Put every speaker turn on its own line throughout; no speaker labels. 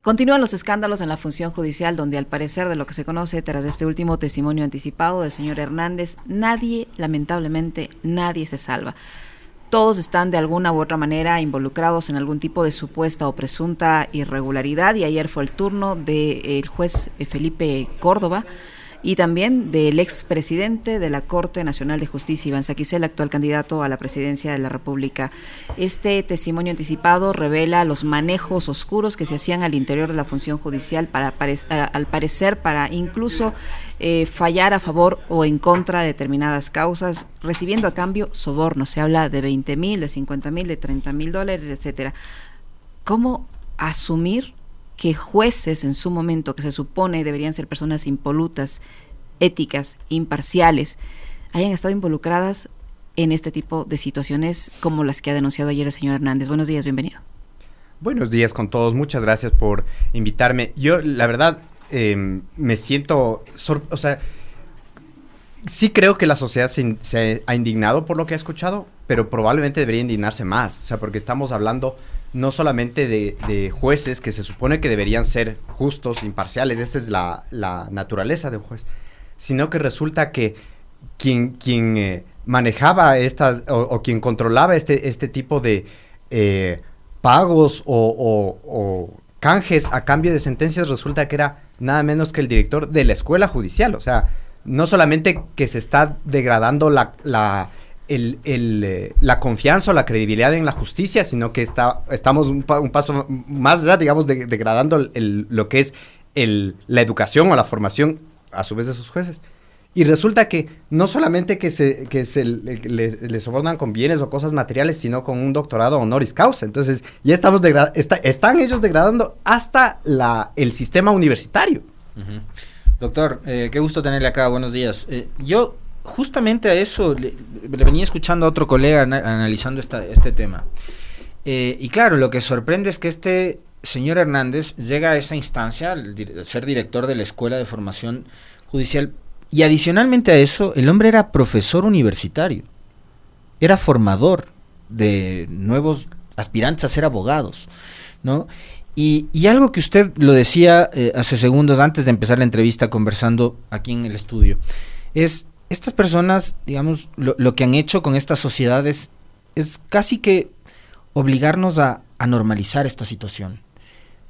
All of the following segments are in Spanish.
Continúan los escándalos en la función judicial, donde al parecer de lo que se conoce tras este último testimonio anticipado del señor Hernández, lamentablemente nadie se salva. Todos están de alguna u otra manera involucrados en algún tipo de supuesta o presunta irregularidad, y ayer fue el turno del juez Felipe Córdoba y también del expresidente de la Corte Nacional de Justicia, Iván Saquicela, actual candidato a la presidencia de la República. Este testimonio anticipado revela los manejos oscuros que se hacían al interior de la función judicial al parecer para incluso fallar a favor o en contra de determinadas causas, recibiendo a cambio sobornos. Se habla de 20,000, de 50,000, de 30,000 dólares, etcétera. ¿Cómo asumir que jueces en su momento, que se supone deberían ser personas impolutas, éticas, imparciales, hayan estado involucradas en este tipo de situaciones como las que ha denunciado ayer el señor Hernández? Buenos días, bienvenido.
Buenos días con todos, muchas gracias por invitarme. Yo, la verdad, me siento, sí creo que la sociedad se ha indignado por lo que ha escuchado, pero probablemente debería indignarse más, porque estamos hablando no solamente de jueces que se supone que deberían ser justos, imparciales, esa es la naturaleza de un juez, sino que resulta que quien manejaba estas, o quien controlaba este tipo de pagos o canjes a cambio de sentencias, resulta que era nada menos que el director de la escuela judicial. O sea, no solamente que se está degradando la confianza o la credibilidad en la justicia, sino que estamos un paso más allá, digamos, degradando lo que es la educación o la formación a su vez de sus jueces. Y resulta que no solamente que le sobornan con bienes o cosas materiales, sino con un doctorado honoris causa. Entonces ya están ellos degradando hasta el sistema universitario.
Uh-huh. Doctor, qué gusto tenerle acá, buenos días. Yo justamente a eso le venía escuchando a otro colega analizando este tema. Y claro, lo que sorprende es que este señor Hernández llega a esa instancia, ser director de la Escuela de Formación Judicial, y adicionalmente a eso, el hombre era profesor universitario, era formador de nuevos aspirantes a ser abogados, ¿no? Y algo que usted lo decía hace segundos antes de empezar la entrevista conversando aquí en el estudio, es estas personas, digamos, lo que han hecho con estas sociedades es casi que obligarnos a normalizar esta situación,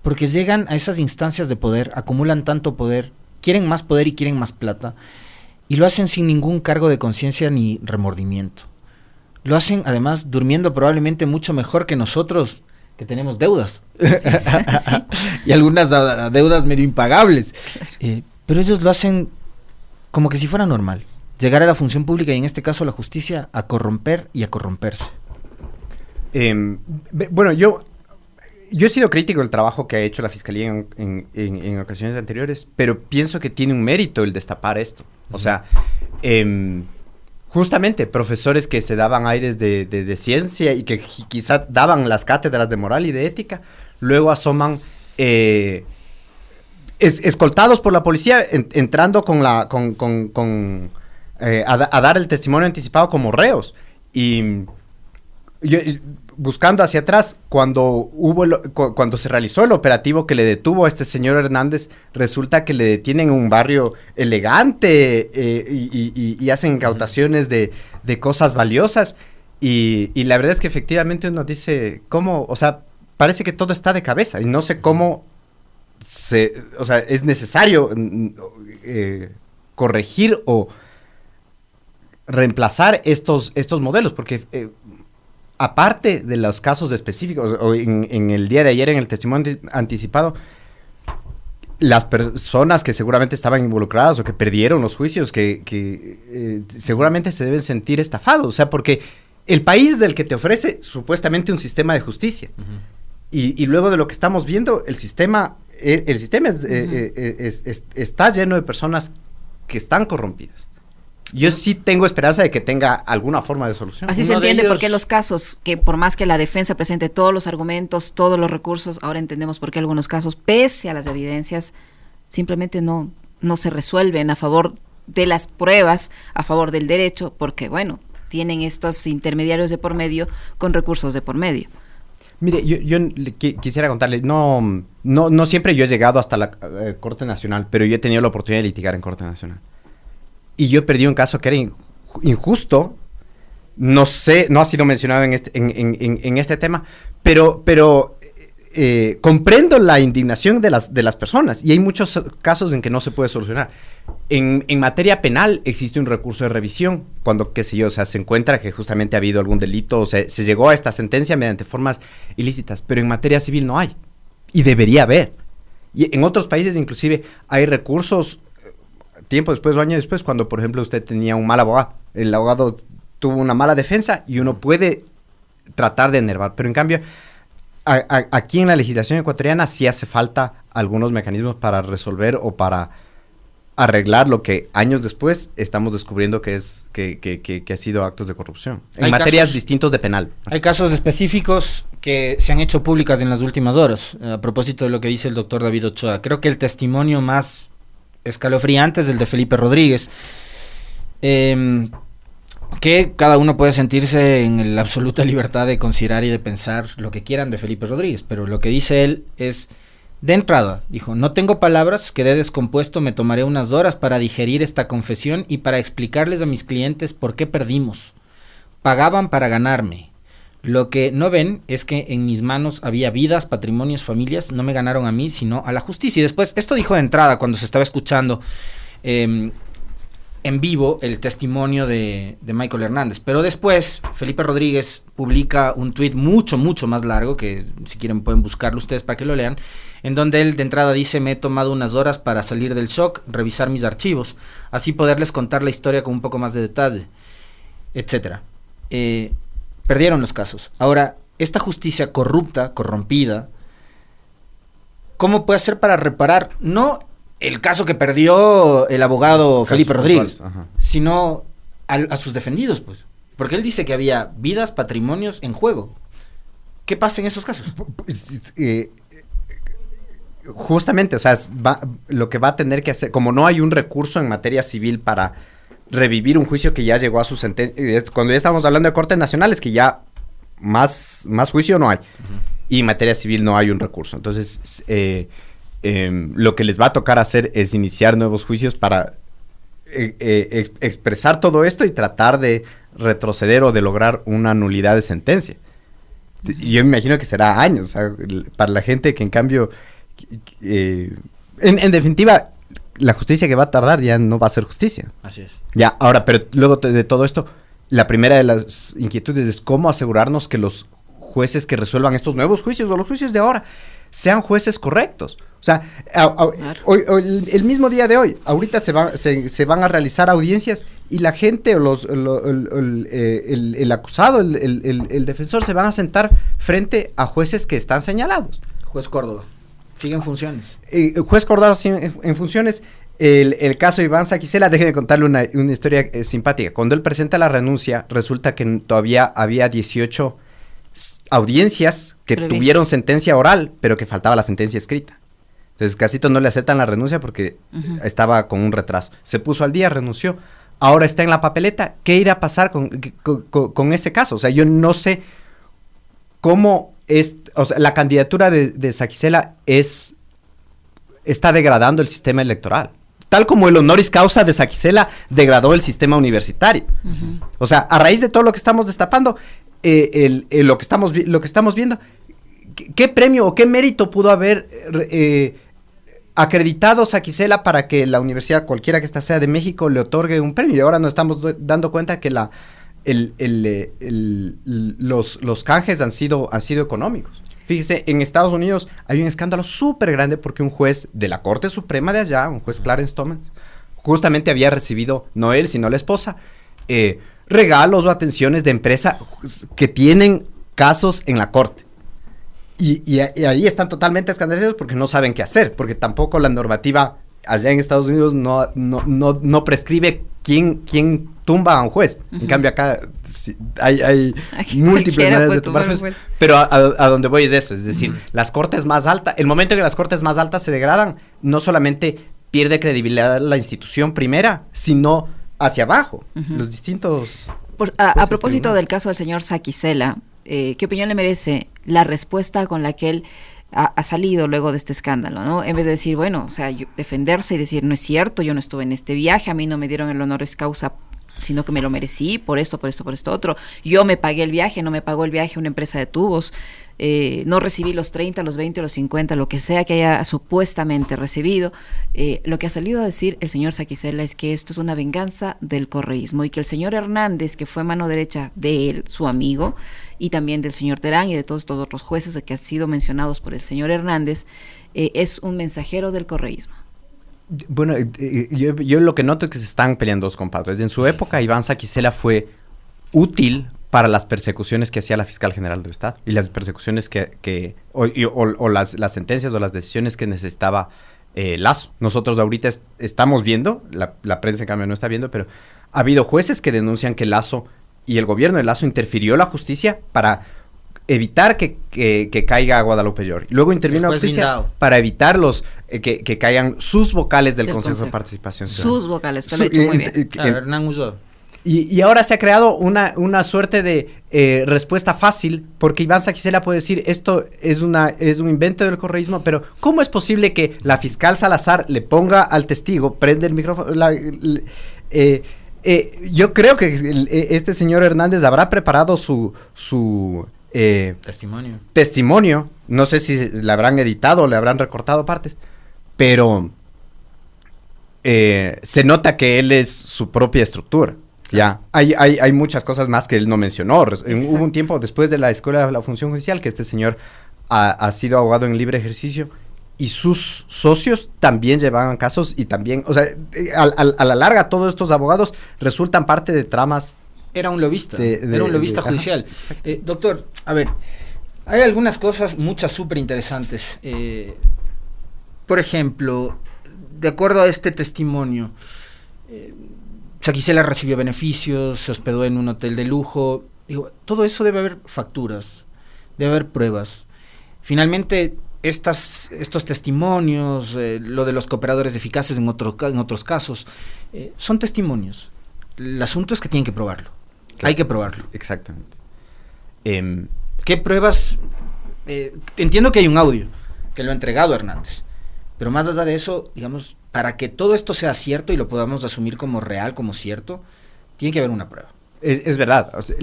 porque llegan a esas instancias de poder, acumulan tanto poder, quieren más poder y quieren más plata, y lo hacen sin ningún cargo de conciencia ni remordimiento. Lo hacen además durmiendo probablemente mucho mejor que nosotros, que tenemos deudas, sí. Y algunas deudas medio impagables, pero ellos lo hacen como que si fuera normal, llegar a la función pública y en este caso a la justicia a corromper y a corromperse.
Bueno, yo he sido crítico del trabajo que ha hecho la Fiscalía en ocasiones anteriores, pero pienso que tiene un mérito el destapar esto. O sea, justamente profesores que se daban aires de ciencia y que quizá daban las cátedras de moral y de ética, luego asoman escoltados por la policía, entrando a dar el testimonio anticipado como reos. Y yo, buscando hacia atrás, cuando se realizó el operativo que le detuvo a este señor Hernández, resulta que le detienen en un barrio elegante y hacen incautaciones de cosas valiosas. Y la verdad es que efectivamente uno dice, ¿cómo? O sea, parece que todo está de cabeza y no sé cómo es necesario corregir o reemplazar estos modelos, porque aparte de los casos específicos, o en el día de ayer en el testimonio anticipado, las personas que seguramente estaban involucradas o que perdieron los juicios, que seguramente se deben sentir estafados, o sea, porque el país del que te ofrece supuestamente un sistema de justicia, uh-huh. y luego de lo que estamos viendo, el sistema está lleno de personas que están corrompidas. Yo sí tengo esperanza de que tenga alguna forma de solución.
Así se entiende por qué los casos, que por más que la defensa presente todos los argumentos, todos los recursos, ahora entendemos por qué algunos casos, pese a las evidencias, simplemente no se resuelven a favor de las pruebas, a favor del derecho, porque bueno, tienen estos intermediarios de por medio con recursos de por medio.
Mire, yo quisiera contarle, no siempre yo he llegado hasta la Corte Nacional, pero yo he tenido la oportunidad de litigar en Corte Nacional. Y yo he perdido un caso que era injusto, no sé, no ha sido mencionado en este tema, pero comprendo la indignación de las personas, y hay muchos casos en que no se puede solucionar. En materia penal existe un recurso de revisión cuando, qué sé yo, o sea, se encuentra que justamente ha habido algún delito, o sea, se llegó a esta sentencia mediante formas ilícitas, pero en materia civil no hay, y debería haber. Y en otros países inclusive hay recursos tiempo después o años después, cuando por ejemplo usted tenía un mal abogado, el abogado tuvo una mala defensa y uno puede tratar de enervar, pero en cambio aquí en la legislación ecuatoriana sí hace falta algunos mecanismos para resolver o para arreglar lo que años después estamos descubriendo que ha sido actos de corrupción. En materias distintos de penal.
Hay casos específicos que se han hecho públicas en las últimas horas. A propósito de lo que dice el doctor David Ochoa, creo que el testimonio más escalofriante es el de Felipe Rodríguez. Que cada uno puede sentirse en la absoluta libertad de considerar y de pensar lo que quieran de Felipe Rodríguez, pero lo que dice él es, de entrada, dijo, no tengo palabras, quedé descompuesto, me tomaré unas horas para digerir esta confesión y para explicarles a mis clientes por qué perdimos. Pagaban para ganarme. Lo que no ven es que en mis manos había vidas, patrimonios, familias, no me ganaron a mí, sino a la justicia. Y después, esto dijo de entrada cuando se estaba escuchando en vivo el testimonio de Michael Hernández, pero después Felipe Rodríguez publica un tuit mucho más largo, que si quieren pueden buscarlo ustedes para que lo lean, en donde él de entrada dice, me he tomado unas horas para salir del shock, revisar mis archivos, así poderles contar la historia con un poco más de detalle, etcétera. Perdieron los casos. Ahora, esta justicia corrupta, corrompida, ¿cómo puede hacer para reparar? No el caso que perdió el abogado Felipe Rodríguez, sino a sus defendidos, pues. Porque él dice que había vidas, patrimonios en juego. ¿Qué pasa en esos casos?
Justamente, o sea, lo que va a tener que hacer, como no hay un recurso en materia civil para revivir un juicio que ya llegó a su sentencia, cuando ya estamos hablando de Cortes Nacionales, que ya más juicio no hay, y en materia civil no hay un recurso. Entonces, lo que les va a tocar hacer es iniciar nuevos juicios para expresar todo esto y tratar de retroceder o de lograr una nulidad de sentencia. Yo me imagino que será años, o sea, para la gente que en cambio, en definitiva, la justicia que va a tardar ya no va a ser justicia.
Así es.
Ya, ahora, pero luego de todo esto, la primera de las inquietudes es cómo asegurarnos que los jueces que resuelvan estos nuevos juicios o los juicios de ahora sean jueces correctos. O sea, el mismo día de hoy, ahorita se van a realizar audiencias y la gente o el acusado, el defensor, se van a sentar frente a jueces que están señalados.
Juez Córdoba, sigue en funciones.
Juez Córdoba sigue en funciones. El caso de Iván Saquicela, déjenme contarle una historia simpática. Cuando él presenta la renuncia, resulta que todavía había 18 audiencias que tuvieron sentencia oral, pero que faltaba la sentencia escrita. Entonces, Casito no le aceptan la renuncia porque estaba con un retraso. Se puso al día, renunció. Ahora está en la papeleta. ¿Qué irá a pasar con ese caso? O sea, yo no sé cómo es... O sea, la candidatura de Saquicela está degradando el sistema electoral. Tal como el honoris causa de Saquicela degradó el sistema universitario. O sea, a raíz de todo lo que estamos destapando, lo que estamos viendo, ¿qué premio o qué mérito pudo haber acreditado Saquicela para que la universidad, cualquiera que esta sea de México, le otorgue un premio? Y ahora nos estamos dando cuenta que los canjes han sido económicos. Fíjese, en Estados Unidos hay un escándalo súper grande porque un juez de la Corte Suprema de allá, un juez Clarence Thomas, justamente había recibido, no él, sino la esposa, regalos o atenciones de empresa que tienen casos en la Corte. Y ahí están totalmente escandalizados porque no saben qué hacer, porque tampoco la normativa allá en Estados Unidos no prescribe quién tumba a un juez. En cambio acá hay múltiples maneras de tumbar jueces. Pero a donde voy es eso, es decir, las cortes más altas, el momento en que las cortes más altas se degradan, no solamente pierde credibilidad la institución primera, sino hacia abajo, los distintos...
A propósito del caso del señor Saquicela, ¿qué opinión le merece la respuesta con la que él ha salido luego de este escándalo, ¿no? En vez de decir, bueno, o sea, defenderse y decir, no es cierto, yo no estuve en este viaje, a mí no me dieron el honoris causa, sino que me lo merecí por esto otro. Yo me pagué el viaje, no me pagó el viaje una empresa de tubos. No recibí los 30, los 20, los 50, lo que sea que haya supuestamente recibido. Lo que ha salido a decir el señor Saquicela es que esto es una venganza del correísmo y que el señor Hernández, que fue mano derecha de él, su amigo, y también del señor Terán y de todos estos otros jueces que han sido mencionados por el señor Hernández, es un mensajero del correísmo.
Bueno, yo lo que noto es que se están peleando dos compadres. En su época, Iván Saquicela fue útil para las persecuciones que hacía la fiscal general del Estado y las persecuciones o las sentencias o las decisiones que necesitaba Lasso. Nosotros ahorita estamos viendo, la prensa en cambio no está viendo, pero ha habido jueces que denuncian que Lasso y el gobierno de Lasso interfirió la justicia para evitar que caiga Guadalupe Llori. Luego intervino la justicia para evitar que caigan sus vocales del Consejo de Participación Ciudadana.
Sus vocales, te lo he dicho muy bien.
Hernán Uso.
Y ahora se ha creado una suerte de respuesta fácil, porque Iván Saquicela puede decir, esto es un invento del correísmo, pero ¿cómo es posible que la fiscal Salazar le ponga al testigo, prende el micrófono? Yo creo que este señor Hernández habrá preparado su testimonio. No sé si le habrán editado o le habrán recortado partes, pero se nota que él es su propia estructura. Ya, hay muchas cosas más que él no mencionó. Hubo un tiempo después de la Escuela de la Función Judicial que este señor ha sido abogado en libre ejercicio y sus socios también llevaban casos y también, o sea, a la larga todos estos abogados resultan parte de tramas.
Era un lobista, judicial. Doctor, a ver, hay algunas cosas, muchas súper interesantes. Por ejemplo, de acuerdo a este testimonio, Saquicela recibió beneficios, se hospedó en un hotel de lujo. Digo, todo eso debe haber facturas, debe haber pruebas. Finalmente, estos testimonios, lo de los cooperadores eficaces en otros casos, son testimonios. El asunto es que tienen que probarlo. Claro, hay que probarlo.
Exactamente.
¿Qué pruebas? Entiendo que hay un audio que lo ha entregado Hernández, pero más allá de eso, digamos, para que todo esto sea cierto y lo podamos asumir como real, como cierto, tiene que haber una prueba.
Es verdad. O sea,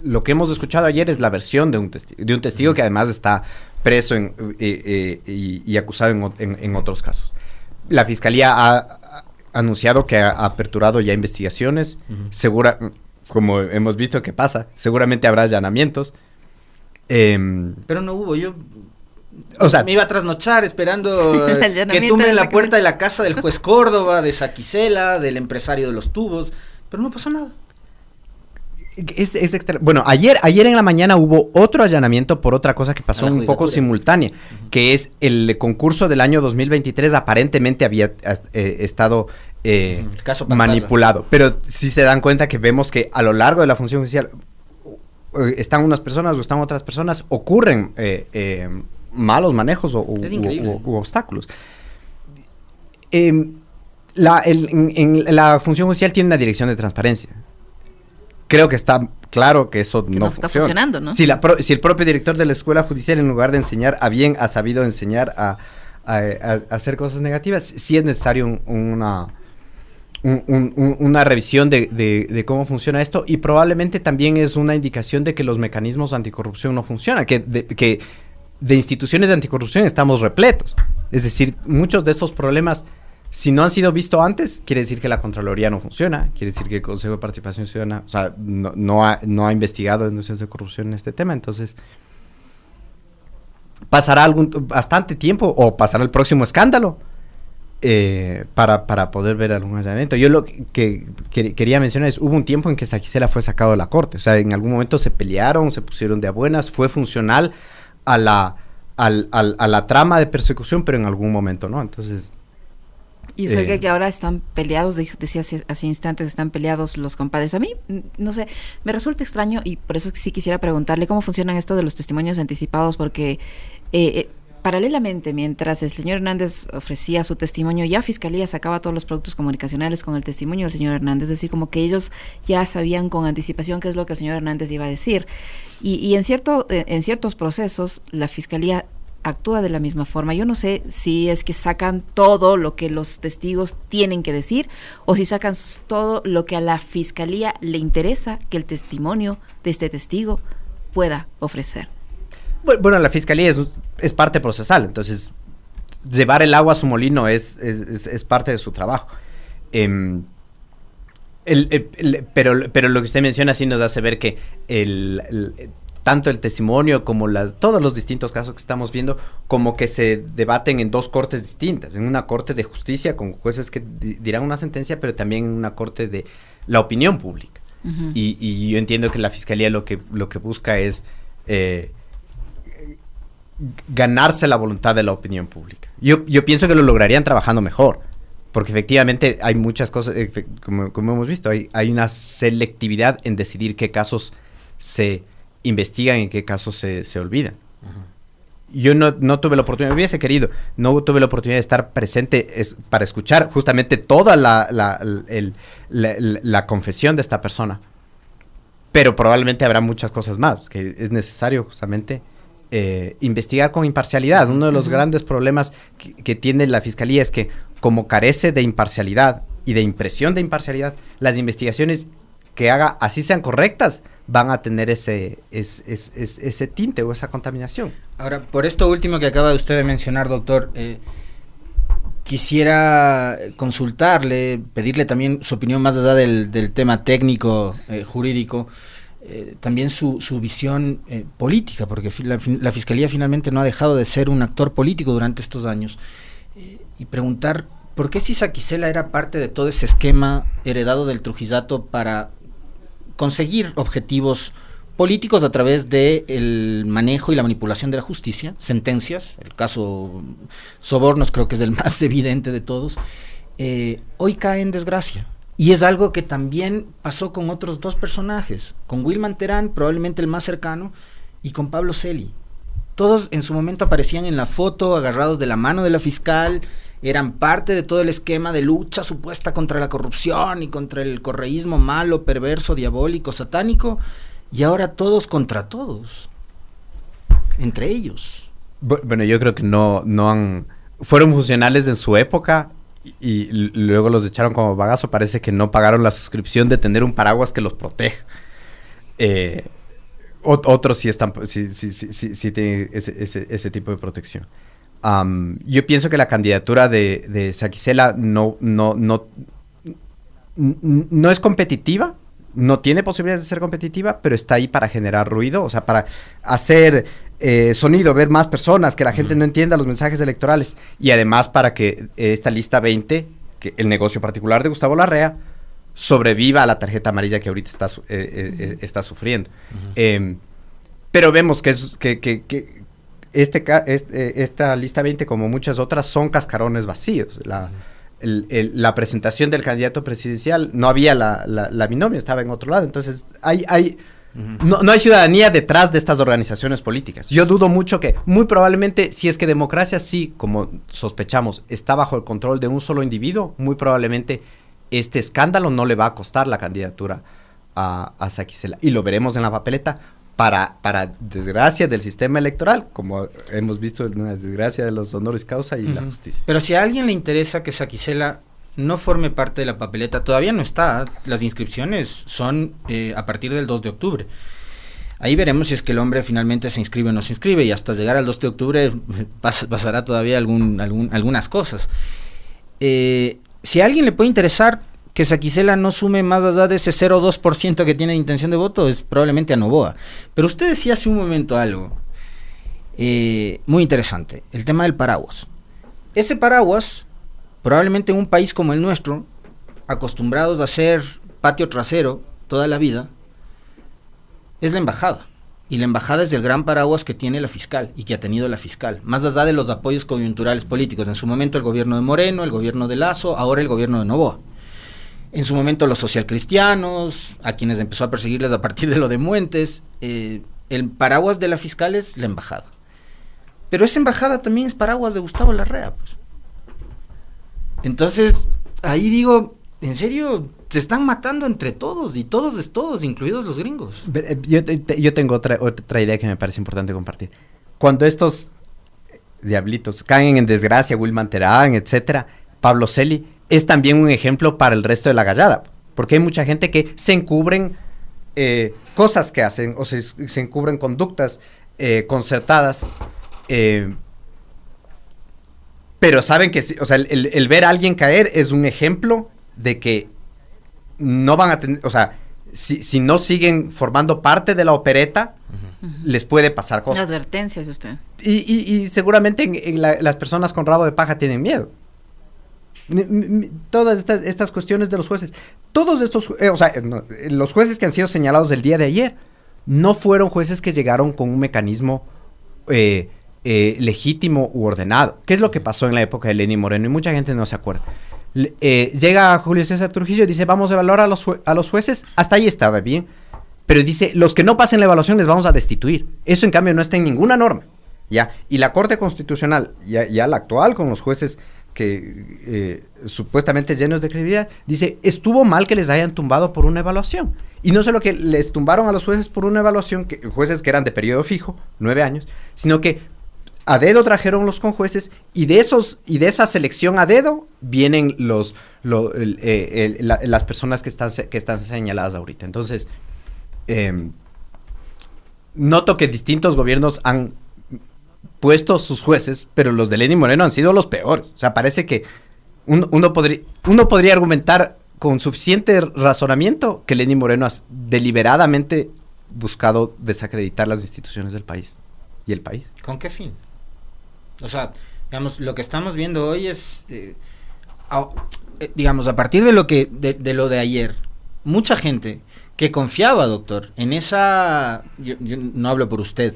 lo que hemos escuchado ayer es la versión de un testigo que además está preso y acusado en otros casos. La Fiscalía ha anunciado que ha aperturado ya investigaciones. Como hemos visto que pasa, seguramente habrá allanamientos.
Pero no hubo, me iba a trasnochar esperando que tumben la puerta de la casa del juez Córdoba, de Saquicela, del empresario de los tubos, pero no pasó nada.
Bueno, ayer en la mañana hubo otro allanamiento por otra cosa que pasó un poco simultánea, que es el concurso del año 2023 aparentemente había estado manipulado, pero si se dan cuenta que vemos que a lo largo de la función judicial están unas personas o están otras personas, ocurren malos manejos u obstáculos. La función judicial tiene una dirección de transparencia. Creo que está claro que eso no está funcionando, ¿no? Si el propio director de la escuela judicial, en lugar de enseñar a bien, ha sabido enseñar a hacer cosas negativas, sí es necesario una revisión de cómo funciona esto, y probablemente también es una indicación de que los mecanismos anticorrupción no funcionan, que de instituciones de anticorrupción estamos repletos. Es decir, muchos de estos problemas, si no han sido vistos antes, quiere decir que la Contraloría no funciona, quiere decir que el Consejo de Participación Ciudadana, o sea, no ha investigado denuncias de corrupción en este tema. Entonces, pasará bastante tiempo o pasará el próximo escándalo para poder ver algún allanamiento. Yo lo que quería mencionar es, hubo un tiempo en que Saquicela fue sacado de la corte, o sea, en algún momento se pelearon, se pusieron de a buenas, fue funcional a la trama de persecución, pero en algún momento no. Entonces,
y usted que ahora están peleados, decía hace instantes, están peleados los compadres. A mí, no sé, me resulta extraño, y por eso sí quisiera preguntarle cómo funcionan esto de los testimonios anticipados, porque paralelamente, mientras el señor Hernández ofrecía su testimonio, ya Fiscalía sacaba todos los productos comunicacionales con el testimonio del señor Hernández, es decir, como que ellos ya sabían con anticipación qué es lo que el señor Hernández iba a decir. Y en ciertos procesos, la Fiscalía actúa de la misma forma. Yo no sé si es que sacan todo lo que los testigos tienen que decir o si sacan todo lo que a la Fiscalía le interesa que el testimonio de este testigo pueda ofrecer.
Bueno, la Fiscalía es parte procesal, entonces llevar el agua a su molino es parte de su trabajo. Pero lo que usted menciona sí nos hace ver que tanto el testimonio como todos los distintos casos que estamos viendo, como que se debaten en dos cortes distintas, en una corte de justicia con jueces que dirán una sentencia, pero también en una corte de la opinión pública. Uh-huh. Y yo entiendo que la Fiscalía lo que busca es ganarse la voluntad de la opinión pública. Yo pienso que lo lograrían trabajando mejor, porque efectivamente hay muchas cosas, como hemos visto, hay una selectividad en decidir qué casos se investigan y en qué casos se olvidan. Uh-huh. Yo no tuve la oportunidad, no tuve la oportunidad de estar presente para escuchar justamente toda la confesión de esta persona, pero probablemente habrá muchas cosas más que es necesario justamente investigar con imparcialidad. Uno de los grandes problemas que tiene la Fiscalía es que, como carece de imparcialidad y de impresión de imparcialidad, las investigaciones que haga, así sean correctas, van a tener ese tinte o esa contaminación.
Ahora, por esto último que acaba usted de mencionar, doctor, quisiera consultarle, pedirle también su opinión más allá del tema técnico, jurídico, también su visión política, porque la Fiscalía finalmente no ha dejado de ser un actor político durante estos años, y preguntar por qué si Saquicela era parte de todo ese esquema heredado del Trujillato para conseguir objetivos políticos a través del manejo y la manipulación de la justicia, sentencias, el caso Sobornos creo que es el más evidente de todos, hoy cae en desgracia. Y es algo que también pasó con otros dos personajes, con Wilman Terán, probablemente el más cercano, y con Pablo Celi. Todos en su momento aparecían en la foto agarrados de la mano de la fiscal, eran parte de todo el esquema de lucha supuesta contra la corrupción y contra el correísmo malo, perverso, diabólico, satánico, y ahora todos contra todos, entre ellos.
Bueno, yo creo que fueron funcionales en su época, y luego los echaron como bagazo. Parece que no pagaron la suscripción de tener un paraguas que los proteja. Otros sí tienen ese tipo de protección. Yo pienso que la candidatura de Saquicela no es competitiva, no tiene posibilidades de ser competitiva, pero está ahí para generar ruido, o sea, para hacer sonido, ver más personas, que la gente no entienda los mensajes electorales, y además para que esta lista 20, que el negocio particular de Gustavo Larrea, sobreviva a la tarjeta amarilla que ahorita está sufriendo. Uh-huh. Pero vemos que esta lista 20, como muchas otras, son cascarones vacíos. La presentación del candidato presidencial, no había la binomio, estaba en otro lado. Entonces, no hay ciudadanía detrás de estas organizaciones políticas. Yo dudo mucho que, muy probablemente, si es que democracia sí, como sospechamos, está bajo el control de un solo individuo, muy probablemente este escándalo no le va a costar la candidatura a Saquicela. Y lo veremos en la papeleta. Para desgracia del sistema electoral, como hemos visto, una desgracia de los honoris causa y la justicia.
Pero si a alguien le interesa que Saquicela no forme parte de la papeleta, todavía no está. Las inscripciones son a partir del 2 de octubre. Ahí veremos si es que el hombre finalmente se inscribe o no se inscribe, y hasta llegar al 2 de octubre pasará todavía algunas cosas. Si a alguien le puede interesar que Saquicela no sume más allá de ese 0,2% que tiene de intención de voto, es probablemente a Noboa. Pero usted decía hace un momento algo muy interesante, el tema del paraguas. Ese paraguas, probablemente en un país como el nuestro, acostumbrados a hacer patio trasero toda la vida, es la embajada. Y la embajada es el gran paraguas que tiene la fiscal y que ha tenido la fiscal, más allá de los apoyos coyunturales políticos. En su momento el gobierno de Moreno, el gobierno de Lasso, ahora el gobierno de Noboa. En su momento los socialcristianos, a quienes empezó a perseguirles a partir de lo de Muentes, el paraguas de la fiscal es la embajada. Pero esa embajada también es paraguas de Gustavo Larrea, pues. Entonces, ahí digo, en serio, se están matando entre todos, y todos es todos, incluidos los gringos.
Yo tengo otra idea que me parece importante compartir. Cuando estos diablitos caen en desgracia, Wilman Terán, etcétera, Pablo Celi, es también un ejemplo para el resto de la gallada, porque hay mucha gente que se encubren cosas que hacen, o se encubren conductas concertadas, pero saben que, o sea, el ver a alguien caer es un ejemplo de que no van a tener, o sea, si no siguen formando parte de la opereta, les puede pasar cosas.
Una advertencia es usted.
Y seguramente las personas con rabo de paja tienen miedo. Todas estas cuestiones de los jueces, todos estos, o sea, los jueces que han sido señalados el día de ayer, no fueron jueces que llegaron con un mecanismo legítimo u ordenado. ¿Qué es lo que pasó en la época de Lenín Moreno? Y mucha gente no se acuerda. Llega Julio César Trujillo y dice, vamos a evaluar a los jueces. Hasta ahí estaba bien, pero dice, los que no pasen la evaluación les vamos a destituir. Eso en cambio no está en ninguna norma, ¿ya? Y la Corte Constitucional, ya la actual, con los jueces que supuestamente llenos de credibilidad, dice, estuvo mal que les hayan tumbado por una evaluación. Y no solo que les tumbaron a los jueces por una evaluación, jueces que eran de periodo fijo, 9 años, sino que a dedo trajeron los conjueces, y de esa selección a dedo vienen las personas que están señaladas ahorita. Entonces, noto que distintos gobiernos han puesto sus jueces, pero los de Lenín Moreno han sido los peores. O sea, parece que uno podría argumentar con suficiente razonamiento que Lenín Moreno ha deliberadamente buscado desacreditar las instituciones del país y el país.
¿Con qué fin? O sea, digamos, lo que estamos viendo hoy es, digamos, a partir de lo de ayer, mucha gente que confiaba, doctor, en esa, yo no hablo por usted,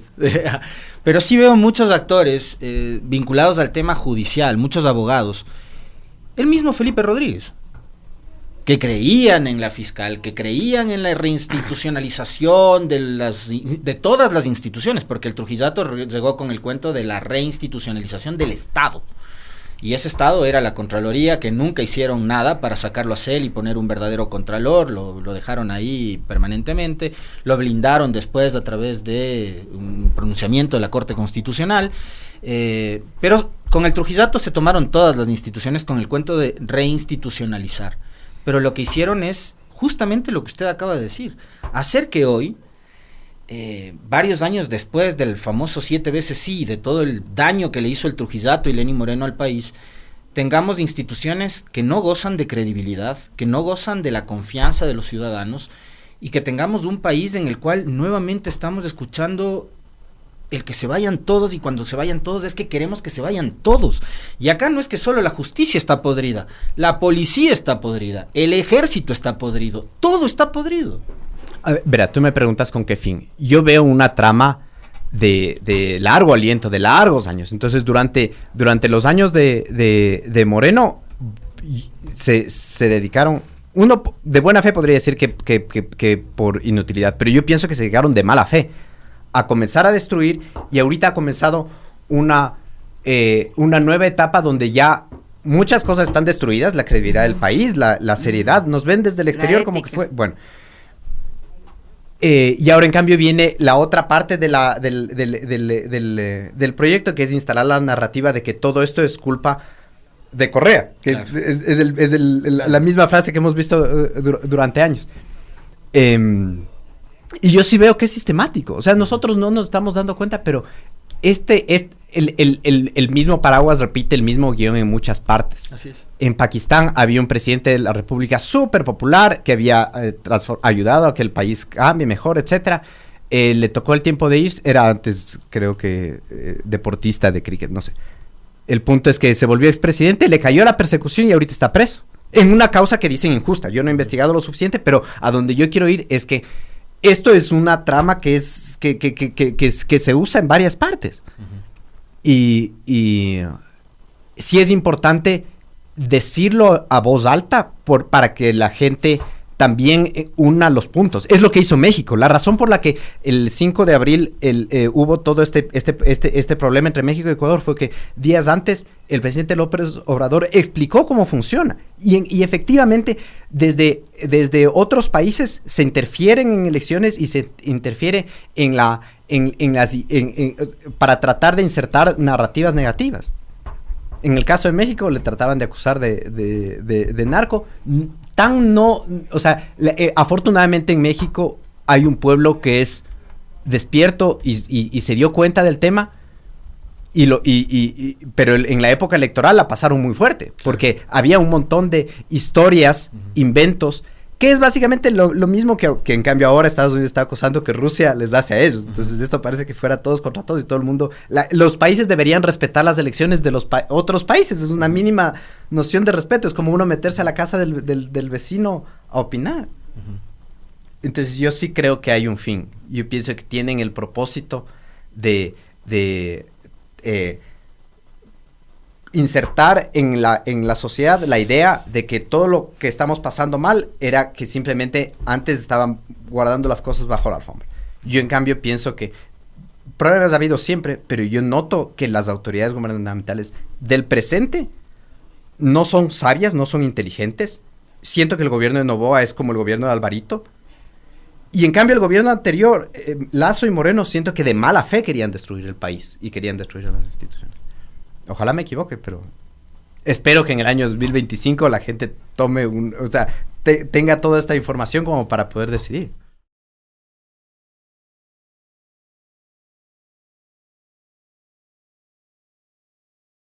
pero sí veo muchos actores vinculados al tema judicial, muchos abogados, el mismo Felipe Rodríguez, que creían en la fiscal, que creían en la reinstitucionalización de todas las instituciones, porque el Trujillato llegó con el cuento de la reinstitucionalización del Estado. Y ese Estado era la Contraloría, que nunca hicieron nada para sacarlo a cel y poner un verdadero Contralor, lo dejaron ahí permanentemente, lo blindaron después a través de un pronunciamiento de la Corte Constitucional, pero con el Trujillato se tomaron todas las instituciones con el cuento de reinstitucionalizar. Pero lo que hicieron es justamente lo que usted acaba de decir, hacer que hoy, varios años después del famoso 7 veces sí, de todo el daño que le hizo el Trujillato y Lenín Moreno al país, tengamos instituciones que no gozan de credibilidad, que no gozan de la confianza de los ciudadanos, y que tengamos un país en el cual nuevamente estamos escuchando el que se vayan todos, y cuando se vayan todos es que queremos que se vayan todos. Y acá no es que solo la justicia está podrida, la policía está podrida, el ejército está podrido, todo está podrido.
A ver, verá, tú me preguntas con qué fin. Yo veo una trama de largo aliento, de largos años. Entonces, durante los años de Moreno, se dedicaron, uno de buena fe podría decir que por inutilidad, pero yo pienso que se dedicaron de mala fe a comenzar a destruir, y ahorita ha comenzado una nueva etapa donde ya muchas cosas están destruidas, la credibilidad del país, la seriedad, nos ven desde el exterior como que fue, bueno. Y ahora en cambio viene la otra parte del proyecto, que es instalar la narrativa de que todo esto es culpa de Correa, que claro, es la misma frase que hemos visto durante años. Y yo sí veo que es sistemático. O sea, nosotros no nos estamos dando cuenta, pero el mismo paraguas repite el mismo guión en muchas partes.
Así es.
En Pakistán había un presidente de la República súper popular que había ayudado a que el país cambie mejor, etcétera. Le tocó el tiempo de irse, era antes, creo que, deportista de cricket, no sé. El punto es que se volvió expresidente, le cayó la persecución y ahorita está preso. En una causa que dicen injusta. Yo no he investigado lo suficiente, pero a donde yo quiero ir es que esto es una trama que se usa en varias partes. Uh-huh. Y sí es importante decirlo a voz alta para que la gente también una los puntos. Es lo que hizo México. La razón por la que el 5 de abril hubo todo este problema entre México y Ecuador fue que días antes el presidente López Obrador explicó cómo funciona. Y efectivamente, desde otros países se interfieren en elecciones y se interfiere para tratar de insertar narrativas negativas. En el caso de México le trataban de acusar de narco. Afortunadamente en México hay un pueblo que es despierto y se dio cuenta del tema, pero en la época electoral la pasaron muy fuerte, porque había un montón de historias, inventos, que es básicamente lo mismo que en cambio ahora Estados Unidos está acusando que Rusia les hace a ellos. Entonces esto parece que fuera todos contra todos y todo el mundo. Los países deberían respetar las elecciones de los otros países. Es una mínima noción de respeto. Es como uno meterse a la casa del vecino a opinar. Entonces yo sí creo que hay un fin. Yo pienso que tienen el propósito de insertar en la sociedad la idea de que todo lo que estamos pasando mal era que simplemente antes estaban guardando las cosas bajo la alfombra. Yo en cambio pienso que problemas ha habido siempre, pero yo noto que las autoridades gubernamentales del presente no son sabias, no son inteligentes. Siento que el gobierno de Noboa es como el gobierno de Alvarito. Y en cambio el gobierno anterior, Lazo y Moreno, siento que de mala fe querían destruir el país y querían destruir las instituciones. Ojalá me equivoque, pero espero que en el año 2025 la gente tome tenga toda esta información como para poder decidir.